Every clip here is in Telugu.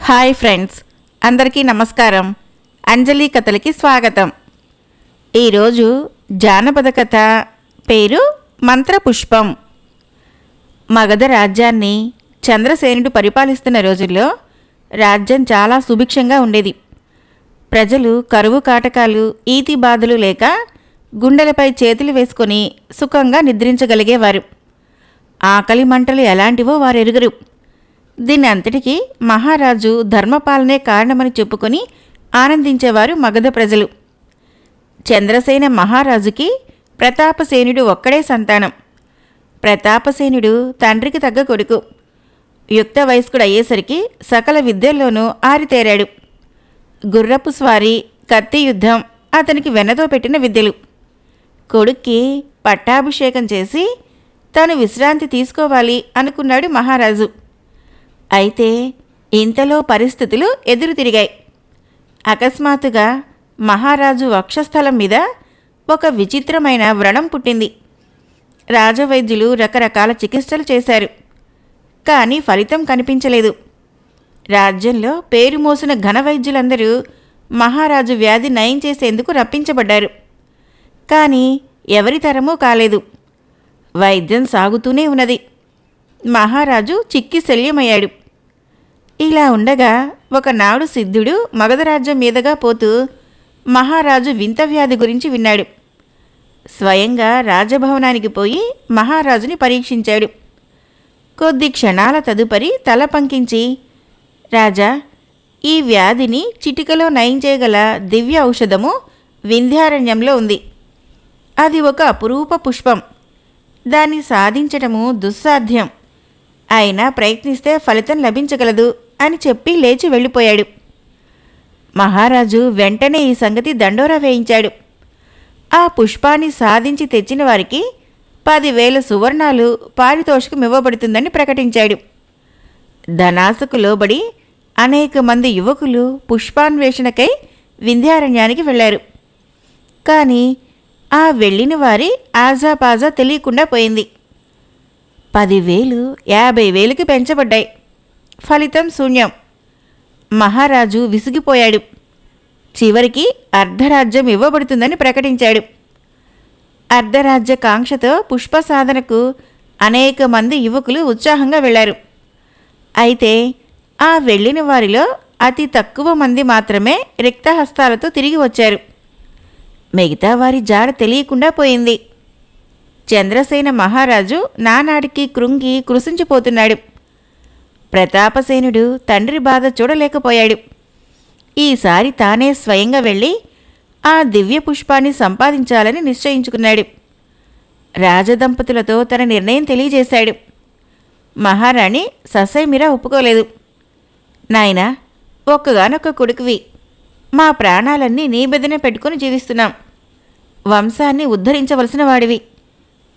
హాయ్ ఫ్రెండ్స్, అందరికీ నమస్కారం. అంజలి కథలకి స్వాగతం. ఈరోజు జానపద కథ పేరు మంత్రపుష్పం. మగధ రాజ్యాన్ని చంద్రసేనుడు పరిపాలిస్తున్న రోజుల్లో రాజ్యం చాలా సుభిక్షంగా ఉండేది. ప్రజలు కరువు కాటకాలు, ఈతి బాధలు లేక గుండెలపై చేతులు వేసుకొని సుఖంగా నిద్రించగలిగేవారు. ఆకలి మంటలు ఎలాంటివో వారెరుగరు. దీని అంతటికీ మహారాజు ధర్మపాలనే కారణమని చెప్పుకొని ఆనందించేవారు మగధ ప్రజలు. చంద్రసేన మహారాజుకి ప్రతాపసేనుడు ఒక్కడే సంతానం. ప్రతాపసేనుడు తండ్రికి తగ్గ కొడుకు. యుక్త వయస్కుడు అయ్యేసరికి సకల విద్యల్లోనూ ఆరితేరాడు. గుర్రపు స్వారీ, కత్తి యుద్ధం అతనికి వెన్నతో పెట్టిన విద్యలు. కొడుక్కి పట్టాభిషేకం చేసి తాను విశ్రాంతి తీసుకోవాలి అనుకున్నాడు మహారాజు. అయితే ఇంతలో పరిస్థితులు ఎదురు తిరిగాయి. అకస్మాత్తుగా మహారాజు వక్షస్థలం మీద ఒక విచిత్రమైన వ్రణం పుట్టింది. రాజవైద్యులు రకరకాల చికిత్సలు చేశారు, కానీ ఫలితం కనిపించలేదు. రాజ్యంలో పేరు మోసిన ఘన వైద్యులందరూ మహారాజు వ్యాధి నయం చేసేందుకు రప్పించబడ్డారు, కానీ ఎవరి తరమూ కాలేదు. వైద్యం సాగుతూనే ఉన్నది. మహారాజు చిక్కి శల్యమయ్యాడు. ఇలా ఉండగా ఒకనాడు సిద్ధుడు మగధ రాజ్యం మీదుగా పోతూ మహారాజు వింత వ్యాధి గురించి విన్నాడు. స్వయంగా రాజభవనానికి పోయి మహారాజుని పరీక్షించాడు. కొద్ది క్షణాల తదుపరి తల పంకించి, రాజా, ఈ వ్యాధిని చిటికలో నయం చేయగల దివ్య ఔషధము వింధ్యారణ్యంలో ఉంది. అది ఒక అపురూప పుష్పం. దాన్ని సాధించటము దుస్సాధ్యం. అయినా ప్రయత్నిస్తే ఫలితం లభించగలదు అని చెప్పి లేచి వెళ్ళిపోయాడు. మహారాజు వెంటనే ఈ సంగతి దండోరా వేయించాడు. ఆ పుష్పాన్ని సాధించి తెచ్చిన వారికి 10,000 సువర్ణాలు పారితోషికం ఇవ్వబడుతుందని ప్రకటించాడు. ధనాసకు లోబడి అనేక మంది యువకులు పుష్పాన్వేషణకై వింధ్యారణ్యానికి వెళ్లారు. కానీ ఆ వెళ్ళిన వారి ఆజాపాజా తెలియకుండా పోయింది. 10,000 50,000కి పెంచబడ్డాయి. ఫలితం శూన్యం. మహారాజు విసిగిపోయాడు. చివరికి అర్ధరాజ్యం ఇవ్వబడుతుందని ప్రకటించాడు. అర్ధరాజ్య కాంక్షతో పుష్ప సాధనకు అనేక మంది యువకులు ఉత్సాహంగా వెళ్లారు. అయితే ఆ వెళ్ళిన వారిలో అతి తక్కువ మంది మాత్రమే రిక్తహస్తాలతో తిరిగి వచ్చారు. మిగతా వారి జాడ తెలియకుండా పోయింది. చంద్రసేన మహారాజు నానాడికి కృంగి కృశించిపోతున్నాడు. ప్రతాపసేనుడు తండ్రి బాధ చూడలేకపోయాడు. ఈసారి తానే స్వయంగా వెళ్ళి ఆ దివ్య పుష్పాన్ని సంపాదించాలని నిశ్చయించుకున్నాడు. రాజదంపతులతో తన నిర్ణయం తెలియజేశాడు. మహారాణి ససైమిరా ఒప్పుకోలేదు. నాయనా, ఒక్కగానొక్క కొడుకువి. మా ప్రాణాలన్నీ నీ బెదిన పెట్టుకుని జీవిస్తున్నాం. వంశాన్ని ఉద్ధరించవలసిన వాడివి.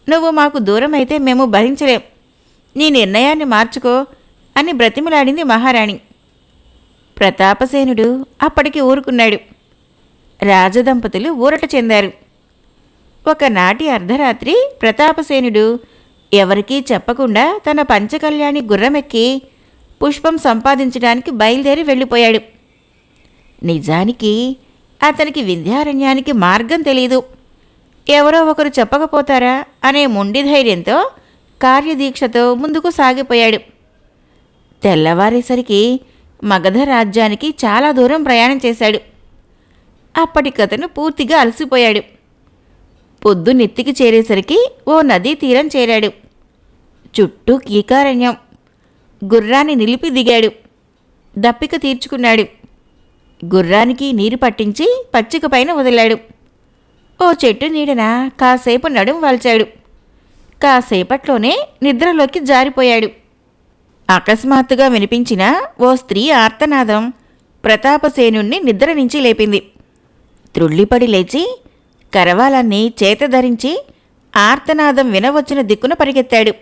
నువ్వు మాకు దూరమైతే మేము భరించలేం. నీ నిర్ణయాన్ని మార్చుకో అని బ్రతిమలాడింది మహారాణి. ప్రతాపసేనుడు అప్పటికి ఊరుకున్నాడు. రాజదంపతులు ఊరట చెందారు. ఒకనాటి అర్ధరాత్రి ప్రతాపసేనుడు ఎవరికీ చెప్పకుండా తన పంచకళ్యాణి గుర్రమెక్కి పుష్పం సంపాదించడానికి బయలుదేరి వెళ్ళిపోయాడు. నిజానికి అతనికి వింధ్యారణ్యానికి మార్గం తెలీదు. ఎవరో ఒకరు చెప్పకపోతారా అనే మొండి ధైర్యంతో కార్యదీక్షతో ముందుకు సాగిపోయాడు. తెల్లవారేసరికి మగధ రాజ్యానికి చాలా దూరం ప్రయాణం చేశాడు. అప్పటికతను పూర్తిగా అలసిపోయాడు. పొద్దునెత్తికి చేరేసరికి ఓ నదీ తీరం చేరాడు. చుట్టూ కీకారణ్యం. గుర్రాన్ని నిలిపి దిగాడు. దప్పిక తీర్చుకున్నాడు. గుర్రానికి నీరు పట్టించి పచ్చిక పైన వదిలాడు. ఓ చెట్టు నీడన కాసేపు నడుం వాల్చాడు. కాసేపట్లోనే నిద్రలోకి జారిపోయాడు. అకస్మాత్తుగా వినిపించిన ఓ స్త్రీ ఆర్తనాదం ప్రతాపసేనుణ్ణి నిద్ర నుంచి లేపింది. త్రుళ్ళిపడి లేచి కరవాలన్నీ చేతధరించి ఆర్తనాదం వినవచ్చిన దిక్కున పరిగెత్తాడు.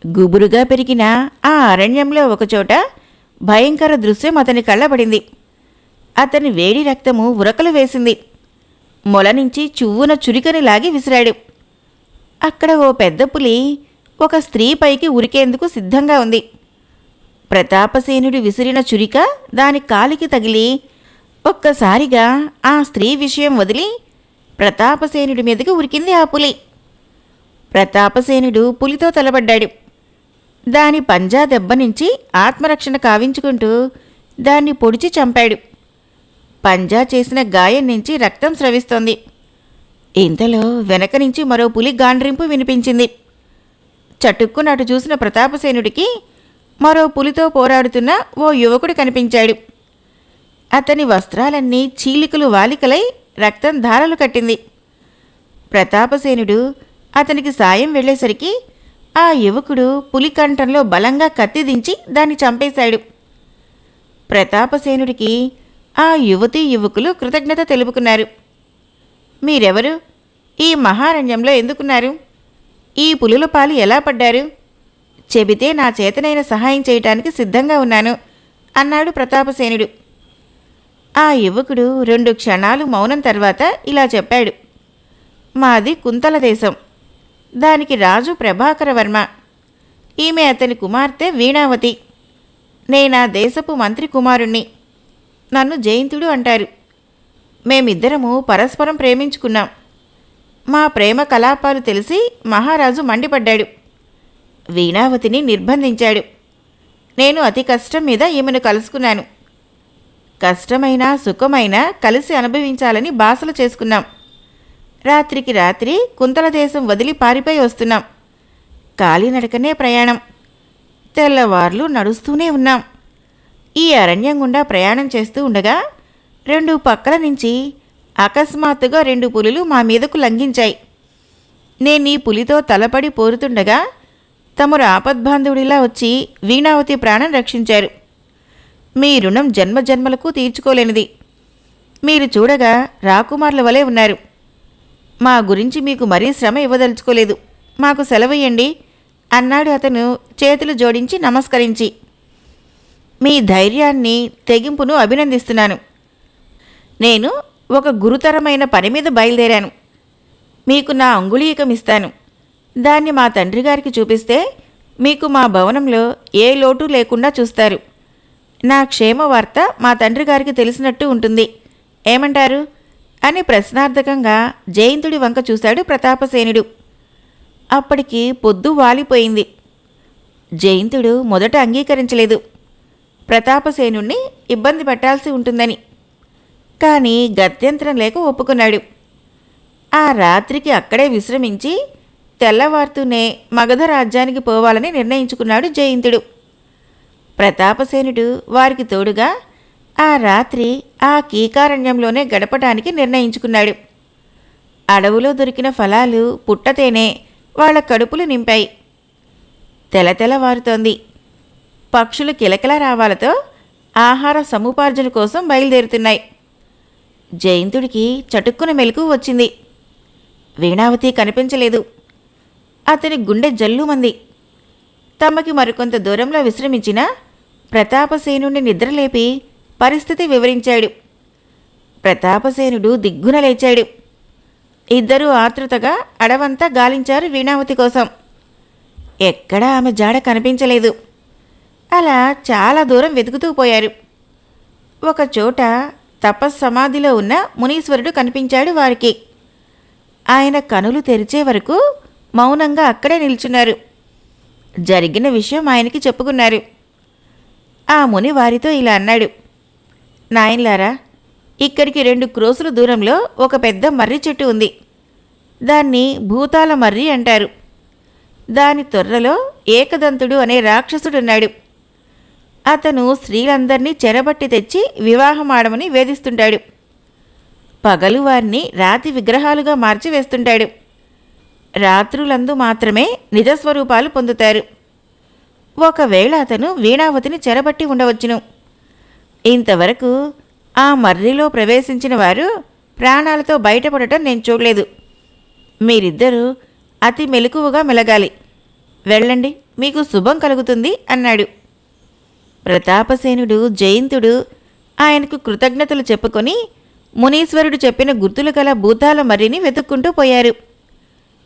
గుబురుగా పెరిగిన ఆ అరణ్యంలో ఒకచోట భయంకర దృశ్యం అతని కళ్ళబడింది. అతని వేడి రక్తము ఉరకలు వేసింది. మొల నుంచి చువ్వున చురికని లాగి విసిరాడు. అక్కడ ఓ పెద్ద పులి ఒక స్త్రీ పైకి ఉరికేందుకు సిద్ధంగా ఉంది. ప్రతాపసేనుడు విసిరిన చురిక దాని కాలికి తగిలి ఒక్కసారిగా ఆ స్త్రీ విషయం వదిలి ప్రతాపసేనుడి మీదకి ఉరికింది ఆ పులి. ప్రతాపసేనుడు పులితో తలబడ్డాడు. దాని పంజా దెబ్బ నుంచి ఆత్మరక్షణ కావించుకుంటూ దాన్ని పొడిచి చంపాడు. పంజా చేసిన గాయం నుంచి రక్తం స్రవిస్తోంది. ఇంతలో వెనక నుంచి మరో పులి గాండ్రింపు వినిపించింది. చటుక్కునటు చూసిన ప్రతాపసేనుడికి మరో పులితో పోరాడుతున్న ఓ యువకుడు కనిపించాడు. అతని వస్త్రాలన్నీ చీలికలు వాలికలై రక్తం ధారలు కట్టింది. ప్రతాపసేనుడు అతనికి సాయం వెళ్ళేసరికి ఆ యువకుడు పులి కంఠంలో బలంగా కత్తి దించి దాన్ని చంపేశాడు. ప్రతాపసేనుడికి ఆ యువతీ యువకులు కృతజ్ఞత తెలుపుకున్నారు. మీరెవరు? ఈ మహారణ్యంలో ఎందుకున్నారు? ఈ పులుల పాలు ఎలా పడ్డారు? చెబితే నా చేతనైన సహాయం చేయటానికి సిద్ధంగా ఉన్నాను అన్నాడు ప్రతాపసేనుడు. ఆ యువకుడు 2 క్షణాలు మౌనం తర్వాత ఇలా చెప్పాడు. మాది కుంతల దేశం. దానికి రాజు ప్రభాకరవర్మ. ఈమె అతని కుమార్తె వీణావతి. నేనా దేశపు మంత్రి కుమారుణ్ణి. నన్ను జయంతుడు అంటారు. మేమిద్దరము పరస్పరం ప్రేమించుకున్నాం. మా ప్రేమ కలాపాలు తెలిసి మహారాజు మండిపడ్డాడు. వీణావతిని నిర్బంధించాడు. నేను అతి కష్టం మీద ఈమెను కలుసుకున్నాను. కష్టమైనా సుఖమైనా కలిసి అనుభవించాలని బాసలు చేసుకున్నాం. రాత్రికి రాత్రి కుంతల దేశం వదిలి పారిపోయి వస్తున్నాం. కాలినడకనే ప్రయాణం. తెల్లవార్లు నడుస్తూనే ఉన్నాం. ఈ అరణ్యం గుండా ప్రయాణం చేస్తూ ఉండగా 2 పక్కల నుంచి అకస్మాత్తుగా 2 పులులు మా మీదకు లంఘించాయి. నేనీ పులితో తలపడి పోరుతుండగా తమరు ఆపద్బాంధవుడిలా వచ్చి వీణావతి ప్రాణం రక్షించారు. మీ రుణం జన్మజన్మలకు తీర్చుకోలేనిది. మీరు చూడగా రాకుమార్ల వలె ఉన్నారు. మా గురించి మీకు మరీ శ్రమ ఇవ్వదలుచుకోలేదు. మాకు సెలవయ్యండి అన్నాడు అతను చేతులు జోడించి నమస్కరించి. మీ ధైర్యాన్ని తెగింపును అభినందిస్తున్నాను. నేను ఒక గురుతరమైన పని మీద బయలుదేరాను. మీకు నా అంగుళీకం ఇస్తాను. దాన్ని మా తండ్రి గారికి చూపిస్తే మీకు మా భవనంలో ఏ లోటు లేకుండా చూస్తారు. నా క్షేమ వార్త మా తండ్రి గారికి తెలిసినట్టు ఉంటుంది. ఏమంటారు అని ప్రశ్నార్థకంగా జయంతుడి వంక చూశాడు ప్రతాపసేనుడు. అప్పటికి పొద్దు వాలిపోయింది. జయంతుడు మొదట అంగీకరించలేదు, ప్రతాపసేనుణ్ణి ఇబ్బంది పెట్టాల్సి ఉంటుందని. కానీ గత్యంతరం లేక ఒప్పుకున్నాడు. ఆ రాత్రికి అక్కడే విశ్రమించి తెల్లవారుతూనే మగధ రాజ్యానికి పోవాలని నిర్ణయించుకున్నాడు జయంతుడు. ప్రతాపసేనుడు వారికి తోడుగా ఆ రాత్రి ఆ కీకారణ్యంలోనే గడపడానికి నిర్ణయించుకున్నాడు. అడవులో దొరికిన ఫలాలు పుట్టతేనే వాళ్ల కడుపులు నింపాయి. తెలతెలవారుతోంది. పక్షులు కిలకిల రావాలతో ఆహార సముపార్జన కోసం బయలుదేరుతున్నాయి. జయంతుడికి చటుక్కున మెలకువ వచ్చింది. వీణావతి కనిపించలేదు. అతని గుండె జల్లుమంది. తమకి మరికొంత దూరంలో విశ్రమించిన ప్రతాపసేనుడిని నిద్రలేపి పరిస్థితి వివరించాడు. ప్రతాపసేనుడు దిగ్గున లేచాడు. ఇద్దరూ ఆతృతగా అడవంతా గాలించారు వీణావతి కోసం. ఎక్కడా ఆమె జాడ కనిపించలేదు. అలా చాలా దూరం వెతుకుతూ పోయారు. ఒకచోట తపస్సమాధిలో ఉన్న మునీశ్వరుడు కనిపించాడు వారికి. ఆయన కనులు తెరిచే వరకు మౌనంగా అక్కడే నిల్చున్నారు. జరిగిన విషయం ఆయనకి చెప్పుకున్నారు. ఆ ముని వారితో ఇలా అన్నాడు. నాయన్లారా, ఇక్కడికి 2 క్రోసుల దూరంలో ఒక పెద్ద మర్రి చెట్టు ఉంది. దాన్ని భూతాల మర్రి అంటారు. దాని తొర్రలో ఏకదంతుడు అనే రాక్షసుడున్నాడు. అతను స్త్రీలందర్నీ చెరబట్టి తెచ్చి వివాహమాడమని వేధిస్తుంటాడు. పగలు వారిని రాతి విగ్రహాలుగా మార్చి వేస్తుంటాడు. రాత్రులందు మాత్రమే నిజస్వరూపాలు పొందుతారు. ఒకవేళ అతను వీణావతిని చెరబట్టి ఉండవచ్చును. ఇంతవరకు ఆ మర్రిలో ప్రవేశించిన వారు ప్రాణాలతో బయటపడటం నేను చూడలేదు. మీరిద్దరూ అతి మెలకువగా మెలగాలి. వెళ్ళండి, మీకు శుభం కలుగుతుంది అన్నాడు. ప్రతాపసేనుడు జయంతుడు ఆయనకు కృతజ్ఞతలు చెప్పుకొని మునీశ్వరుడు చెప్పిన గుర్తులు గల భూతాల మర్రిని వెతుక్కుంటూ పోయారు.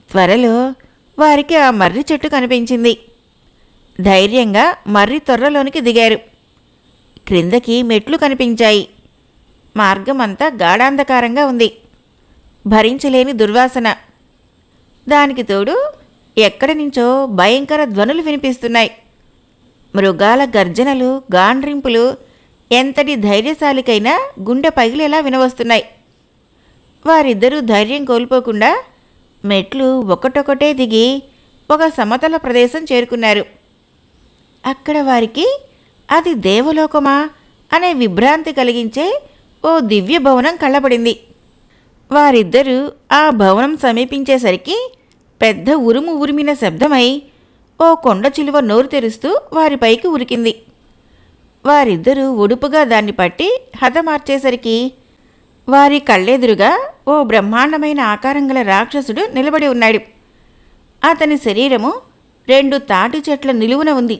త్వరలో వారికి ఆ మర్రి చెట్టు కనిపించింది. ధైర్యంగా మర్రి తొర్రలోనికి దిగారు. క్రిందకి మెట్లు కనిపించాయి. మార్గమంతా గాఢాంధకారంగా ఉంది. భరించలేని దుర్వాసన. దానికి తోడు ఎక్కడి నుంచో భయంకర ధ్వనులు వినిపిస్తున్నాయి. మృగాల గర్జనలు, గాండ్రింపులు ఎంతటి ధైర్యశాలికైనా గుండె పగిలేలా వినవస్తున్నాయి. వారిద్దరూ ధైర్యం కోల్పోకుండా మెట్లు ఒకటొకటే దిగి ఒక సమతల ప్రదేశం చేరుకున్నారు. అక్కడ వారికి అది దేవలోకమా అనే విభ్రాంతి కలిగించే ఓ దివ్య భవనం కళ్ళబడింది. వారిద్దరూ ఆ భవనం సమీపించేసరికి పెద్ద ఉరుము ఉరిమిన శబ్దమై ఓ కొండ చిలువ నోరు తెరుస్తూ వారిపైకి ఉరికింది. వారిద్దరూ ఒడుపుగా దాన్ని పట్టి హతమార్చేసరికి వారి కళ్ళెదురుగా ఓ బ్రహ్మాండమైన ఆకారం గల రాక్షసుడు నిలబడి ఉన్నాడు. అతని శరీరము 2 తాటి చెట్ల నిలువున ఉంది.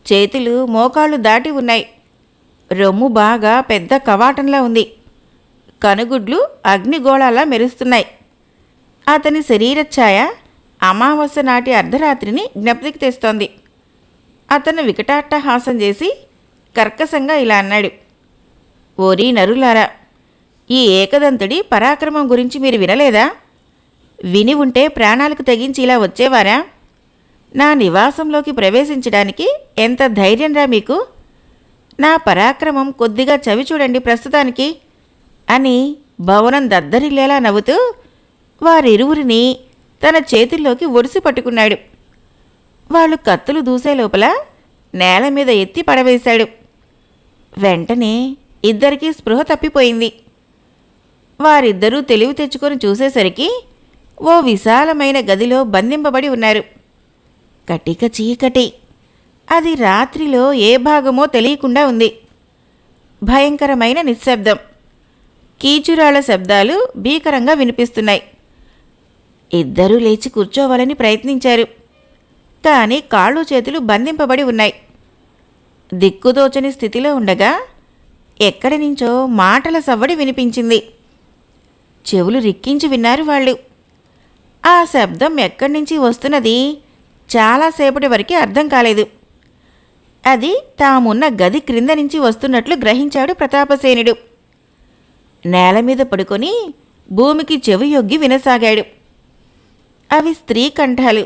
చేతులు మోకాళ్ళు దాటి ఉన్నాయి. రొమ్ము బాగా పెద్ద కవాటంలా ఉంది. కనుగుడ్లు అగ్నిగోళాలా మెరుస్తున్నాయి. అతని శరీరఛాయ అమావాస్య నాటి అర్ధరాత్రిని జ్ఞప్తికి తెస్తోంది. అతను వికటాట్టహాసం చేసి కర్కశంగా ఇలా అన్నాడు: ఓరీ నరులారా, ఈ ఏకదంతుడి పరాక్రమం గురించి మీరు వినలేదా? విని ఉంటే ప్రాణాలకు తెగించి ఇలా వచ్చేవారా? నా నివాసంలోకి ప్రవేశించడానికి ఎంత ధైర్యంరా మీకు? నా పరాక్రమం కొద్దిగా చవి చూడండి ప్రస్తుతానికి అని భవనం దద్దరిల్లేలా నవ్వుతూ వారిరువురిని తన చేతుల్లోకి ఒడిసి పట్టుకున్నాడు. వాళ్ళు కత్తులు దూసే లోపల నేల మీద ఎత్తి పడవేశాడు. వెంటనే ఇద్దరికీ స్పృహ తప్పిపోయింది. వారిద్దరూ తెలివి తెచ్చుకొని చూసేసరికి ఓ విశాలమైన గదిలో బంధింపబడి ఉన్నారు. కటిక చీకటి. అది రాత్రిలో ఏ భాగమో తెలియకుండా ఉంది. భయంకరమైన నిశ్శబ్దం. కీచురాళ్ల శబ్దాలు భీకరంగా వినిపిస్తున్నాయి. ఇద్దరూ లేచి కూర్చోవాలని ప్రయత్నించారు. కానీ కాళ్ళు చేతులు బంధింపబడి ఉన్నాయి. దిక్కుదోచని స్థితిలో ఉండగా ఎక్కడి నుంచో మాటల సవ్వడి వినిపించింది. చెవులు రిక్కించి విన్నారు వాళ్ళు. ఆ శబ్దం ఎక్కడి నుంచి వస్తున్నది చాలాసేపటి వరకు అర్థం కాలేదు. అది తామున్న గది క్రింద నుంచి వస్తున్నట్లు గ్రహించాడు ప్రతాపసేనుడు. నేల మీద పడుకొని భూమికి చెవి యొగ్గి వినసాగాడు. అవి స్త్రీ కంఠాలు.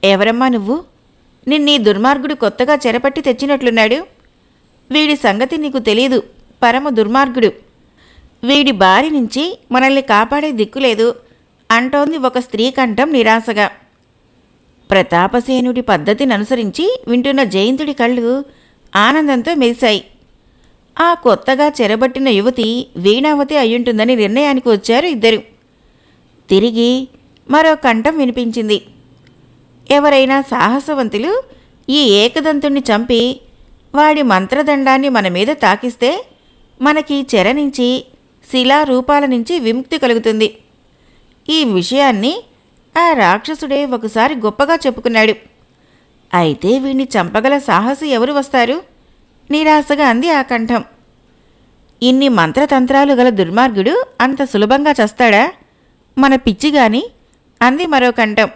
ఎవరమ్మా నువ్వు? నిన్నీ దుర్మార్గుడు కొత్తగా చెరపట్టి తెచ్చినట్లున్నాడు. వీడి సంగతి నీకు తెలీదు. పరమ దుర్మార్గుడు. వీడి బారి నుంచి మనల్ని కాపాడే దిక్కులేదు అంటోంది ఒక స్త్రీ కంఠం నిరాశగా. ప్రతాపసేనుడి పద్ధతిని అనుసరించి వింటున్న జయంతుడి కళ్ళు ఆనందంతో మెరిశాయి. ఆ కొత్తగా చెరబట్టిన యువతి వీణావతి అయ్యుంటుందని నిర్ణయానికి వచ్చారు ఇద్దరు. తిరిగి మరో కంఠం వినిపించింది. ఎవరైనా సాహసవంతులు ఈ ఏకదంతుణ్ణి చంపి వాడి మంత్రదండాన్ని మన మీద తాకిస్తే మనకి చెర నుంచి, శిలారూపాల నుంచి విముక్తి కలుగుతుంది. ఈ విషయాన్ని ఆ రాక్షసుడే ఒకసారి గొప్పగా చెప్పుకున్నాడు. అయితే వీణ్ణి చంపగల సాహసి ఎవరు వస్తారు? నిరాశగా అంది ఆ కంఠం. ఇన్ని మంత్రతంత్రాలు గల దుర్మార్గుడు అంత సులభంగా చస్తాడా? మన పిచ్చిగాని అంది మరో కంఠం.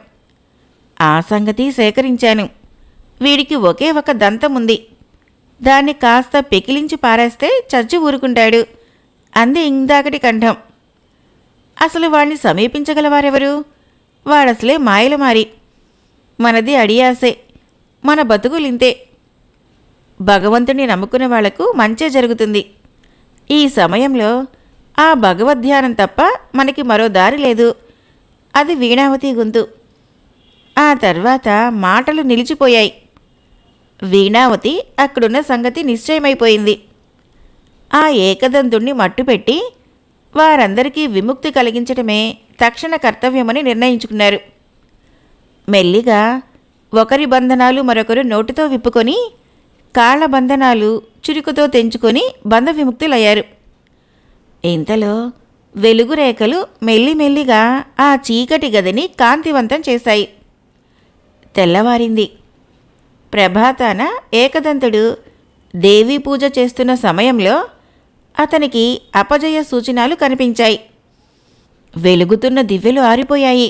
ఆ సంగతి సేకరించాను. వీడికి ఒకే ఒక దంతం ఉంది. దాన్ని కాస్త పెకిలించి పారేస్తే చచ్చి ఊరుకుంటాడు అంది ఇందాకటి కంఠం. అసలు వాణ్ణి సమీపించగలవారెవరు? వాడసలే మాయలమారి. మనది అడియాసే. మన బతుకులింతే. భగవంతుని నమ్ముకున్న వాళ్లకు మంచే జరుగుతుంది. ఈ సమయంలో ఆ భగవద్ధ్యానం తప్ప మనకి మరో దారి లేదు. అది వీణావతి గొంతు. ఆ తర్వాత మాటలు నిలిచిపోయాయి. వీణావతి అక్కడున్న సంగతి నిశ్చయమైపోయింది. ఆ ఏకదంతుణ్ణి మట్టుపెట్టి వారందరికీ విముక్తి కలిగించటమే తక్షణ కర్తవ్యమని నిర్ణయించుకున్నారు. మెల్లిగా ఒకరి బంధనాలు మరొకరు నోటితో విప్పుకొని, కాళ్ల బంధనాలు చురుకుతో తెంచుకొని బంధ విముక్తులయ్యారు. ఇంతలో వెలుగురేఖలు మెల్లిమెల్లిగా ఆ చీకటి గదిని కాంతివంతం చేశాయి. తెల్లవారింది. ప్రభాతాన ఏకదంతుడు దేవీ పూజ చేస్తున్న సమయంలో అతనికి అపజయ సూచనలు కనిపించాయి. వెలుగుతున్న దివ్యలు ఆరిపోయాయి.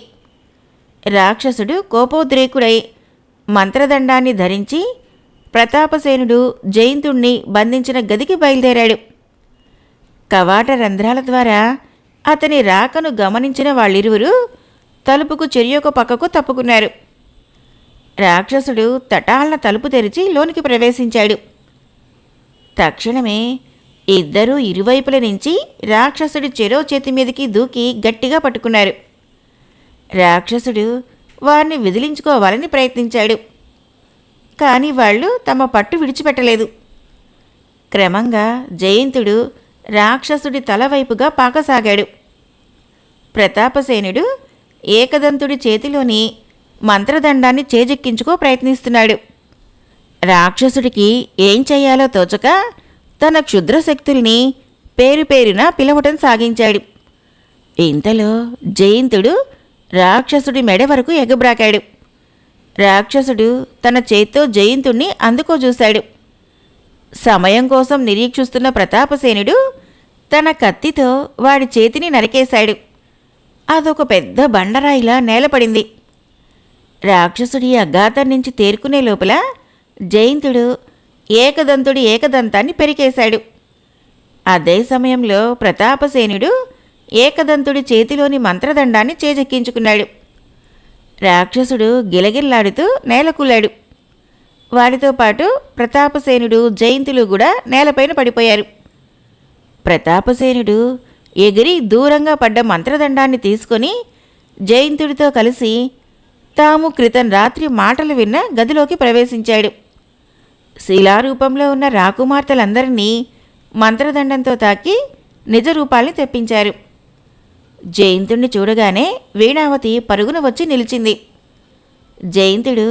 రాక్షసుడు కోపోద్రేకుడై మంత్రదండాన్ని ధరించి ప్రతాపసేనుడు జయంతుణ్ణి బంధించిన గదికి బయలుదేరాడు. కవాట రంధ్రాల ద్వారా అతని రాకను గమనించిన వాళ్ళిరువురు తలుపుకు చెరియొక పక్కకు తప్పుకున్నారు. రాక్షసుడు తటాలన తలుపు తెరిచి లోనికి ప్రవేశించాడు. తక్షణమే ఇద్దరూ ఇరువైపుల నుంచి రాక్షసుడి చెరో చేతి మీదకి దూకి గట్టిగా పట్టుకున్నారు. రాక్షసుడు వారిని విదిలించుకోవాలని ప్రయత్నించాడు. కానీ వాళ్ళు తమ పట్టు విడిచిపెట్టలేదు. క్రమంగా జయంతుడు రాక్షసుడి తలవైపుగా పాకసాగాడు. ప్రతాపసేనుడు ఏకదంతుడి చేతిలోని మంత్రదండాన్ని చేజెక్కించుకో ప్రయత్నిస్తున్నాడు. రాక్షసుడికి ఏం చెయ్యాలో తోచక తన క్షుద్రశక్తుల్ని పేరుపేరున పిలవటం సాగించాడు. ఇంతలో జయంతుడు రాక్షసుడి మెడ వరకు ఎగబ్రాకాడు. రాక్షసుడు తన చేత్తో జయంతుణ్ణి అందుకోజూశాడు. సమయం కోసం నిరీక్షిస్తున్న ప్రతాపసేనుడు తన కత్తితో వాడి చేతిని నరికేశాడు. అదొక పెద్ద బండరాయిలా నేలపడింది. రాక్షసుడి అఘాతం నుంచి తేరుకునే లోపల జయంతుడు ఏకదంతుడి ఏకదంతాన్ని పెరికేశాడు. అదే సమయంలో ప్రతాపసేనుడు ఏకదంతుడి చేతిలోని మంత్రదండాన్ని చేజెక్కించుకున్నాడు. రాక్షసుడు గిలగిల్లాడుతూ నేలకూలాడు. వాడితో పాటు ప్రతాపసేనుడు జయంతులు కూడా నేలపైన పడిపోయారు. ప్రతాపసేనుడు ఎగిరి దూరంగా పడ్డ మంత్రదండాన్ని తీసుకొని జయంతుడితో కలిసి తాము క్రితం రాత్రి మాటలు విన్న గదిలోకి ప్రవేశించాడు. శిలారూపంలో ఉన్న రాకుమార్తెలందరినీ మంత్రదండంతో తాకి నిజరూపాల్ని తెప్పించారు. జయంతుణ్ణి చూడగానే వీణావతి పరుగున వచ్చి నిలిచింది. జయంతుడు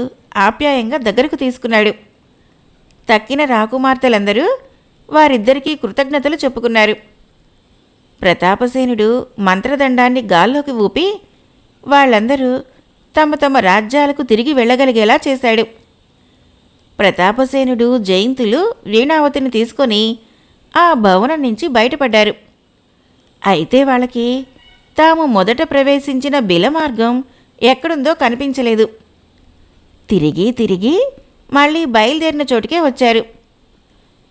ఆప్యాయంగా దగ్గరకు తీసుకున్నాడు. తక్కిన రాకుమార్తెలందరూ వారిద్దరికీ కృతజ్ఞతలు చెప్పుకున్నారు. ప్రతాపసేనుడు మంత్రదండాన్ని గాల్లోకి ఊపి వాళ్ళందరూ తమ తమ రాజ్యాలకు తిరిగి వెళ్ళగలిగేలా చేశాడు. ప్రతాపసేనుడు జయంతులు వీణావతిని తీసుకొని ఆ భవనం నుంచి బయటపడ్డారు. అయితే వాళ్ళకి తాము మొదట ప్రవేశించిన బిలమార్గం ఎక్కడుందో కనిపించలేదు. తిరిగి తిరిగి మళ్ళీ బయలుదేరిన చోటుకే వచ్చారు.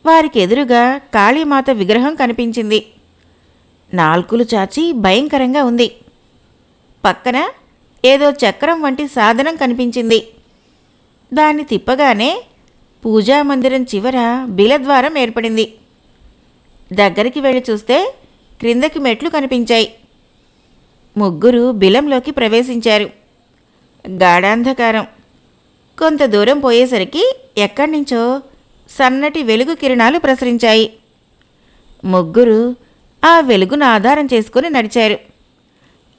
వారికి ఎదురుగా కాళీమాత విగ్రహం కనిపించింది. నాల్కులు చాచి భయంకరంగా ఉంది. పక్కన ఏదో చక్రం వంటి సాధనం కనిపించింది. దాన్ని తిప్పగానే పూజామందిరం చివర బిలద్వారం ఏర్పడింది. దగ్గరికి వెళ్ళి చూస్తే క్రిందకి మెట్లు కనిపించాయి. ముగ్గురు బిలంలోకి ప్రవేశించారు. గాఢాంధకారం. కొంత దూరం పోయేసరికి ఎక్కడి నుంచో సన్నటి వెలుగు కిరణాలు ప్రసరించాయి. ముగ్గురు ఆ వెలుగును ఆధారం చేసుకుని నడిచారు.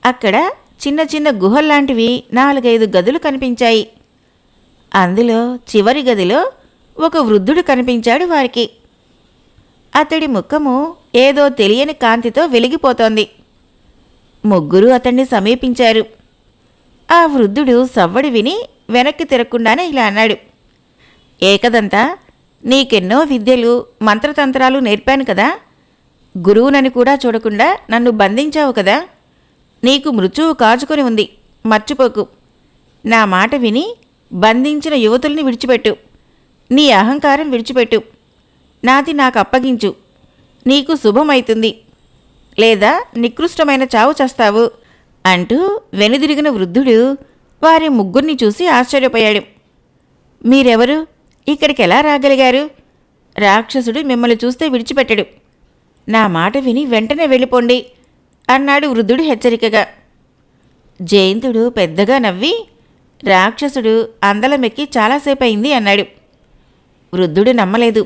అక్కడ చిన్న చిన్న గుహల్లాంటివి 4-5 గదులు కనిపించాయి. అందులో చివరి గదిలో ఒక వృద్ధుడు కనిపించాడు వారికి. అతడి ముఖము ఏదో తెలియని కాంతితో వెలిగిపోతోంది. ముగ్గురు అతన్ని సమీపించారు. ఆ వృద్ధుడు సవ్వడి విని వెనక్కి తిరగకుండానే ఇలా అన్నాడు. ఏకదంతా, నీకెన్నో విద్యలు మంత్రతంత్రాలు నేర్పాను కదా. గురువునని కూడా చూడకుండా నన్ను బంధించావు కదా. నీకు మృత్యువు కాచుకొని ఉంది, మర్చిపోకు. నా మాట విని బంధించిన యువతుల్ని విడిచిపెట్టు. నీ అహంకారం విడిచిపెట్టు. నాది నాకు అప్పగించు. నీకు శుభమైతుంది, లేదా నికృష్టమైన చావు చస్తావు అంటూ వెనుదిరిగిన వృద్ధుడు వారి ముగ్గురిని చూసి ఆశ్చర్యపోయాడు. మీరెవరు? ఇక్కడికి ఎలా రాగలిగారు? రాక్షసుడు మిమ్మల్ని చూస్తే విడిచిపెట్టడు. నా మాట విని వెంటనే వెళ్ళిపోండి అన్నాడు వృద్ధుడు హెచ్చరికగా. జయంతుడు పెద్దగా నవ్వి, రాక్షసుడు అందలమెక్కి చాలాసేపు అయింది అన్నాడు. వృద్ధుడు నమ్మలేదు.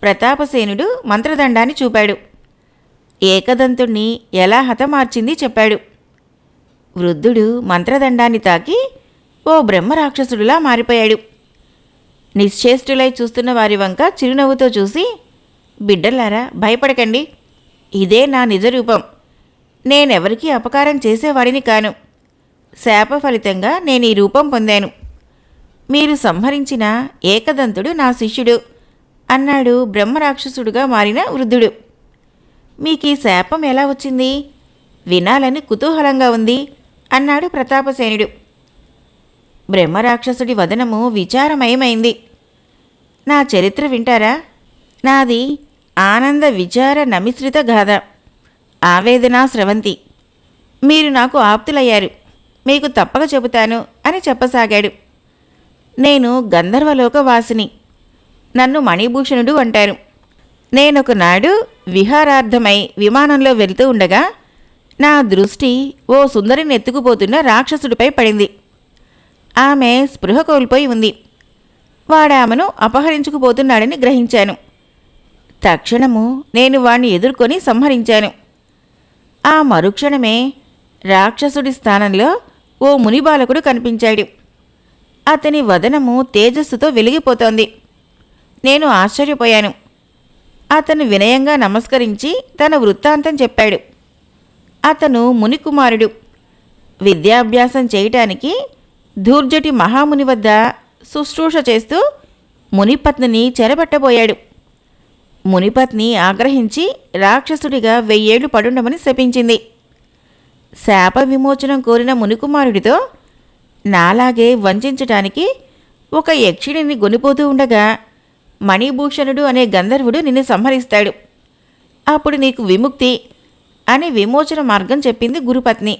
ప్రతాపసేనుడు మంత్రదండాన్ని చూపాడు. ఏకదంతుణ్ణి ఎలా హతమార్చింది చెప్పాడు. వృద్ధుడు మంత్రదండాన్ని తాకి ఓ బ్రహ్మరాక్షసుడిలా మారిపోయాడు. నిశ్చేష్టులై చూస్తున్న వారి వంక చిరునవ్వుతో చూసి, బిడ్డలారా, భయపడకండి. ఇదే నా నిజరూపం. నేనెవరికీ అపకారం చేసేవాడిని కాను. శాప ఫలితంగా నేను ఈ రూపం పొందాను. మీరు సంహరించిన ఏకదంతుడు నా శిష్యుడు అన్నాడు బ్రహ్మరాక్షసుడుగా మారిన వృద్ధుడు. మీకీ శాపం ఎలా వచ్చింది? వినాలని కుతూహలంగా ఉంది అన్నాడు ప్రతాపసేనుడు. బ్రహ్మరాక్షసుడి వదనము విచారమయమైంది. నా చరిత్ర వింటారా? నాది ఆనంద విచార నమిశ్రిత గాథ, ఆవేదనా స్రవంతి. మీరు నాకు ఆప్తులయ్యారు, మీకు తప్పక చెబుతాను అని చెప్పసాగాడు. నేను గంధర్వలోకవాసిని. నన్ను మణిభూషణుడు అంటారు. నేనొకనాడు విహారార్థమై విమానంలో వెళ్తూ ఉండగా నా దృష్టి ఓ సుందరిని ఎత్తుకుపోతున్న రాక్షసుడిపై పడింది. ఆమె స్పృహ కోల్పోయి ఉంది. వాడామెను అపహరించుకుపోతున్నాడని గ్రహించాను. తక్షణము నేను వాణ్ణి ఎదుర్కొని సంహరించాను. ఆ మరుక్షణమే రాక్షసుడి స్థానంలో ఓ మునిబాలకుడు కనిపించాడు. అతని వదనము తేజస్సుతో వెలిగిపోతోంది. నేను ఆశ్చర్యపోయాను. అతను వినయంగా నమస్కరించి తన వృత్తాంతం చెప్పాడు. అతను మునికుమారుడు. విద్యాభ్యాసం చేయటానికి ధూర్జటి మహాముని వద్ద శుశ్రూష చేస్తూ మునిపత్నిని చెరబట్టబోయాడు. మునిపత్ని ఆగ్రహించి రాక్షసుడిగా 1000 ఏళ్లు పడుండమని శపించింది. శాప విమోచనం కోరిన మునికుమారుడితో నాలాగే వంచటానికి ఒక యక్షిణిని గొనిపోతూ ఉండగా మణిభూషణుడు అనే గంధర్వుడు నిన్ను సంహరిస్తాడు. అప్పుడు నీకు విముక్తి అని విమోచన మార్గం చెప్పింది గురుపత్ని.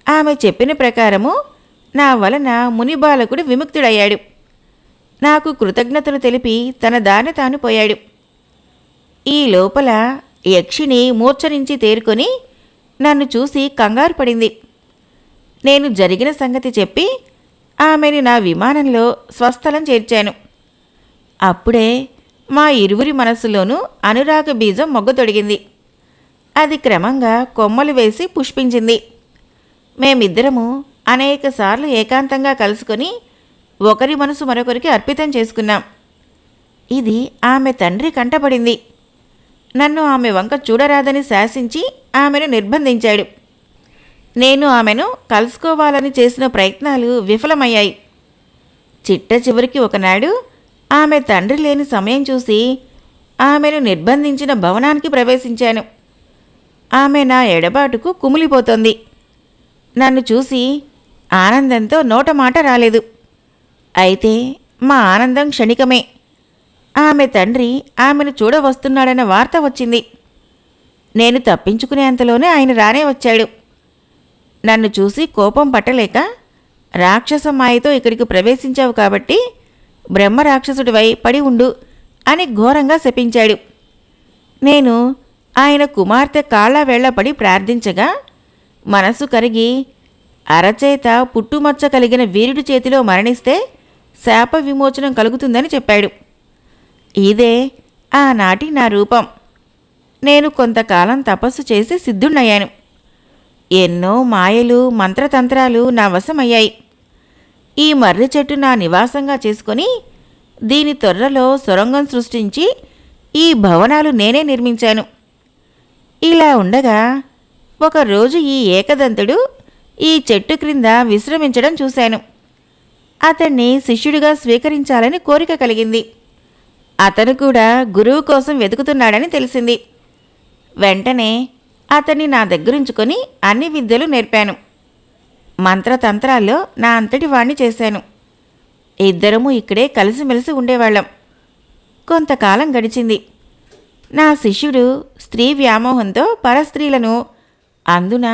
ఆమె చెప్పిన ప్రకారము నా వలన మునిబాలకుడు విముక్తుడయ్యాడు. నాకు కృతజ్ఞతలు తెలిపి తన దారి తాను పోయాడు. ఈ లోపల యక్షిణి మూర్ఛరించి తేరుకొని నన్ను చూసి కంగారు పడింది. నేను జరిగిన సంగతి చెప్పి ఆమెని నా విమానంలో స్వస్థలం చేర్చాను. అప్పుడే మా ఇరువురి మనస్సులోనూ అనురాగ బీజం మొగ్గతొడిగింది. అది క్రమంగా కొమ్మలు వేసి పుష్పించింది. మేమిద్దరము అనేకసార్లు ఏకాంతంగా కలుసుకొని ఒకరి మనసు మరొకరికి అర్పితం చేసుకున్నాం. ఇది ఆమె తండ్రి కంటపడింది. నన్ను ఆమె వంక చూడరాదని శాసించి ఆమెను నిర్బంధించాడు. నేను ఆమెను కలుసుకోవాలని చేసిన ప్రయత్నాలు విఫలమయ్యాయి. చిట్ట చివరికి ఒకనాడు ఆమె తండ్రి లేని సమయం చూసి ఆమెను నిర్బంధించిన భవనానికి ప్రవేశించాను. ఆమె నా ఎడబాటుకు కుమిలిపోతోంది. నన్ను చూసి ఆనందంతో నోట మాట రాలేదు. అయితే మా ఆనందం క్షణికమే. ఆమె తండ్రి ఆమెను చూడవస్తున్నాడన్న వార్త వచ్చింది. నేను తప్పించుకునేంతలోనే ఆయన రానే వచ్చాడు. నన్ను చూసి కోపం పట్టలేక, రాక్షస మాయతో ఇక్కడికి ప్రవేశించావు కాబట్టి బ్రహ్మరాక్షసుడివై పడి ఉండు అని ఘోరంగా శపించాడు. నేను ఆయన కుమార్తె కాళ్ళ వేళ్లపడి ప్రార్థించగా మనసు కరిగి అరచేత పుట్టుమచ్చ కలిగిన వీరుడి చేతిలో మరణిస్తే శాప విమోచనం కలుగుతుందని చెప్పాడు. ఇదే ఆనాటి నా రూపం. నేను కొంతకాలం తపస్సు చేసి సిద్ధుణ్ణయ్యాను. ఎన్నో మాయలు మంత్రతంత్రాలు నా వశమయ్యాయి. ఈ మర్రి చెట్టు నా నివాసంగా చేసుకొని దీని తొర్రలో సొరంగం సృష్టించి ఈ భవనాలు నేనే నిర్మించాను. ఇలా ఉండగా ఒకరోజు ఈ ఏకదంతుడు ఈ చెట్టు క్రింద విశ్రమించడం చూశాను. అతన్ని శిష్యుడిగా స్వీకరించాలని కోరిక కలిగింది. అతను కూడా గురువు కోసం వెతుకుతున్నాడని తెలిసింది. వెంటనే అతన్ని నా దగ్గరుంచుకొని అన్ని విద్యలు నేర్పాను. మంత్రతంత్రాల్లో నా అంతటి వాణ్ణి చేశాను. ఇద్దరము ఇక్కడే కలిసిమెలిసి ఉండేవాళ్ళం. కొంతకాలం గడిచింది. నా శిష్యుడు స్త్రీ వ్యామోహంతో పరస్త్రీలను, అందున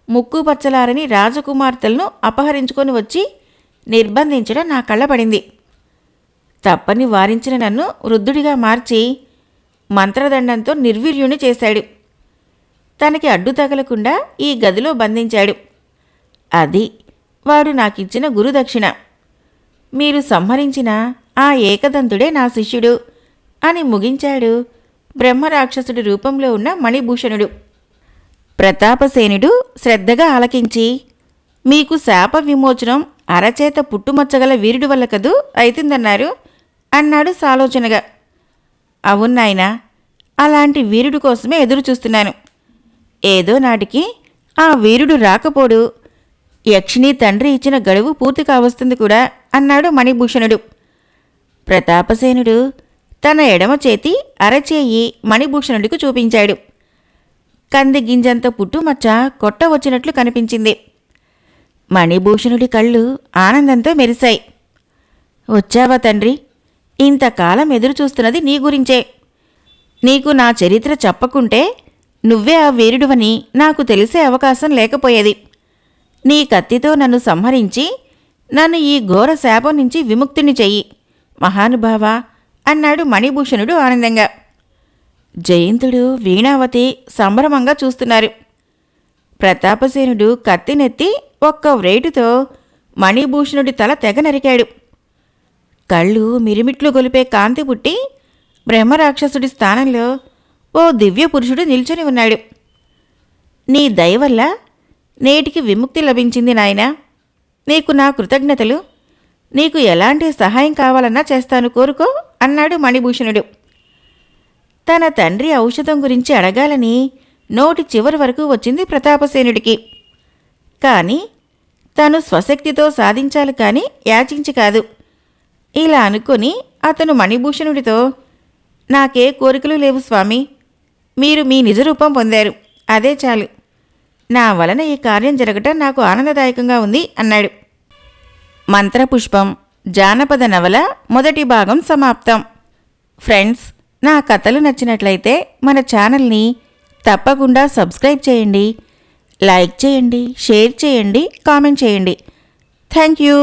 ముక్కుపచ్చలారని రాజకుమార్తెలను అపహరించుకొని వచ్చి నిర్బంధించడం నా కళ్ళబడింది. తప్పని వారించిన నన్ను వృద్ధుడిగా మార్చి మంత్రదండంతో నిర్వీర్యుని చేశాడు. తనకి అడ్డు తగలకుండా ఈ గదిలో బంధించాడు. అది వాడు నాకిచ్చిన గురుదక్షిణ. మీరు సంహరించిన ఆ ఏకదంతుడే నా శిష్యుడు అని ముగించాడు బ్రహ్మరాక్షసుడి రూపంలో ఉన్న మణిభూషణుడు. ప్రతాపసేనుడు శ్రద్ధగా ఆలకించి, మీకు శాప విమోచనం అరచేత పుట్టుమచ్చగల వీరుడి వల్ల కదూ అవుతుందన్నారు అన్నాడు సాలోచనగా. అవునాయనా, అలాంటి వీరుడి కోసమే ఎదురుచూస్తున్నాను. ఏదో నాటికి ఆ వీరుడు రాకపోడు. యక్షిణి తండ్రి ఇచ్చిన గడువు పూర్తి కావస్తుంది కూడా అన్నాడు మణిభూషణుడు. ప్రతాపసేనుడు తన ఎడమ చేతి అరచేయి మణిభూషణుడికి చూపించాడు. కంది గింజంత పుట్టుమచ్చ కొట్ట వచ్చినట్లు కనిపించింది. మణిభూషణుడి కళ్ళు ఆనందంతో మెరిశాయి. వచ్చావా తండ్రి? ఇంతకాలం ఎదురుచూస్తున్నది నీ గురించే. నీకు నా చరిత్ర చెప్పకుంటే నువ్వే ఆ వీరుడువని నాకు తెలిసే అవకాశం లేకపోయేది. నీ కత్తితో నన్ను సంహరించి నన్ను ఈ ఘోర శాపం నుంచి విముక్తిని చెయ్యి మహానుభావా అన్నాడు మణిభూషణుడు ఆనందంగా. జయంతుడు, వీణావతి సంభ్రమంగా చూస్తున్నారు. ప్రతాపసేనుడు కత్తినెత్తి ఒక్క వ్రేటుతో మణిభూషణుడి తల తెగ నరికాడు. కళ్ళు మిరిమిట్లు గొలిపే కాంతి పుట్టి బ్రహ్మరాక్షసుడి స్థానంలో ఓ దివ్య పురుషుడు నిల్చొని ఉన్నాడు. నీ దయవల్ల నేటికి విముక్తి లభించింది నాయనా. నీకు నా కృతజ్ఞతలు. నీకు ఎలాంటి సహాయం కావాలన్నా చేస్తాను, కోరుకో అన్నాడు మణిభూషణుడు. తన తండ్రి ఔషధం గురించి అడగాలని నోటి చివరి వరకు వచ్చింది ప్రతాపసేనుడికి. కాని తను స్వశక్తితో సాధించాలి కాని యాచించి కాదు. ఇలా అనుకుని అతను మణిభూషణుడితో, నాకే కోరికలు లేవు స్వామి. మీరు మీ నిజరూపం పొందారు, అదే చాలు. నా వలన ఈ కార్యం జరగటం నాకు ఆనందదాయకంగా ఉంది అన్నాడు. మంత్రపుష్పం జానపద నవల మొదటి భాగం సమాప్తం. ఫ్రెండ్స్, నా కథలు నచ్చినట్లయితే మన ఛానల్ని తప్పకుండా సబ్స్క్రైబ్ చేయండి, లైక్ చేయండి, షేర్ చేయండి, కామెంట్ చేయండి. Thank you.